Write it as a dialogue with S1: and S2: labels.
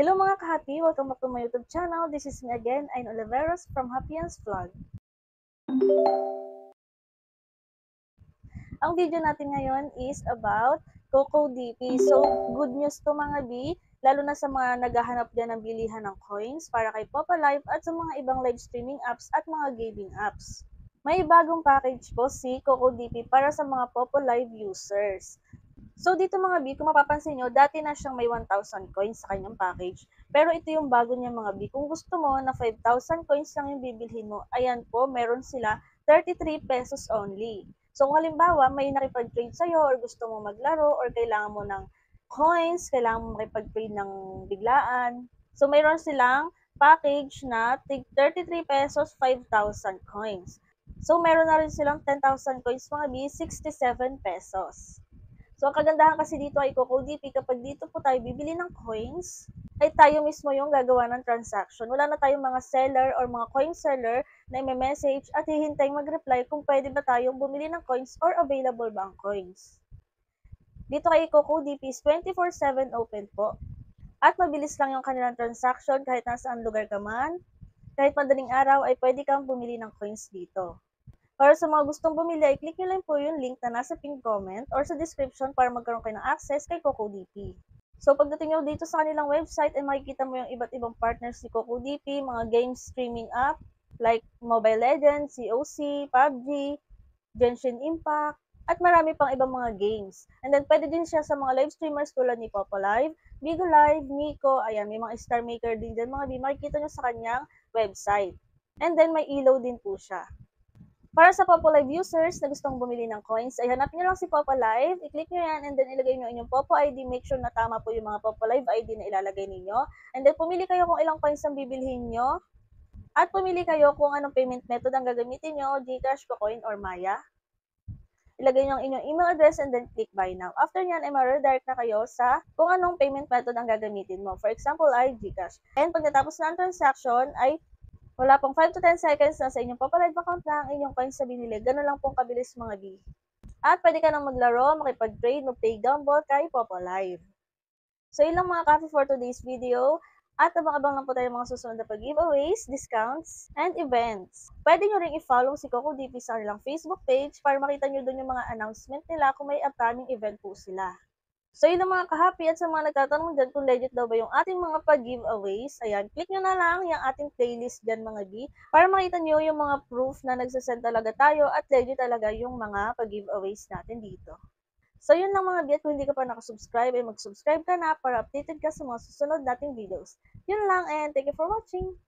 S1: Hello mga ka-happy! Welcome back to my YouTube channel. This is me again, Ayn Oliveros from Happyans Vlog. Ang video natin ngayon is about CocoDP. So, good news to mga B, lalo na sa mga naghahanap dyan ng bilihan ng coins para kay Popa Live at sa mga ibang live streaming apps at mga gaming apps. May bagong package po si CocoDP para sa mga Popa Live users. So, dito mga B, kung mapapansin nyo, dati na siyang may 1,000 coins sa kanyang package. Pero ito yung bago niya mga B. Kung gusto mo na 5,000 coins lang yung bibilhin mo, ayan po, meron sila 33 pesos only. So, kung halimbawa, may nakipag-trade sa'yo or gusto mo maglaro or kailangan mo ng coins, kailangan mo makipag-trade ng biglaan. So, mayroon silang package na 33 pesos, 5,000 coins. So, meron na rin silang 10,000 coins mga B, 67 pesos. So, ang kagandahan kasi dito ay CocoDP, kapag dito po tayo bibili ng coins, ay tayo mismo yung gagawa ng transaction. Wala na tayong mga seller or mga coin seller na i-message at hihintaying mag-reply kung pwede ba tayong bumili ng coins or available ba ang coins. Dito kay CocoDP is 24/7 open po. At mabilis lang yung kanilang transaction kahit nasaan lugar ka man. Kahit madaling araw ay pwede kang bumili ng coins dito. Para sa mga gustong bumili, ay click nyo lang po yung link na nasa pinned comment or sa description para magkaroon kayo ng access kay CocoDP. So, pagdating nyo dito sa kanilang website, ay makikita mo yung iba't ibang partners ni CocoDP, mga game streaming app like Mobile Legends, COC, PUBG, Genshin Impact, at marami pang ibang mga games. And then, pwede din siya sa mga live streamers tulad ni Popo Live, Bigo Live, Miko, ayan, may mga star maker din dyan, mga makikita nyo sa kanyang website. And then, may ilaw din po siya. Para sa Popo Live users na gustong bumili ng coins, ay hanapin nyo lang si Popo Live, i-click nyo yan, and then ilagay nyo inyong Popo ID, make sure na tama po yung mga Popo Live ID na ilalagay ninyo. And then pumili kayo kung ilang coins ang bibilhin nyo, at pumili kayo kung anong payment method ang gagamitin nyo, GCash, Kucoin, or Maya. Ilagay nyo ang inyong email address and then click buy now. After nyan, ay ma-redirect na kayo sa kung anong payment method ang gagamitin mo. For example, ay GCash. And pag natapos na ang transaction, ay wala pong 5 to 10 seconds na sa inyong Popo Live account na ang inyong coins na binili. Ganun lang pong kabilis mga B. At pwede ka nang maglaro, makipag-trade, mag-play gumball kay Popo Live. So yun lang mga coffee for today's video. At abang-abang lang po tayo mga susunod na pag-giveaways, discounts, and events. Pwede nyo rin i-follow si CocoDP sa kanilang Facebook page para makita nyo dun yung mga announcement nila kung may upcoming event po sila. So yun ang mga ka-happy at sa mga nagtatanong dyan kung legit daw ba yung ating mga pag-giveaways, ayan, click nyo na lang yung ating playlist dyan mga B para makita nyo yung mga proof na nagsasend talaga tayo at legit talaga yung mga pag-giveaways natin dito. So yun lang mga B at kung hindi ka pa nakasubscribe ay mag-subscribe ka na para updated ka sa mga susunod nating videos. Yun lang and thank you for watching!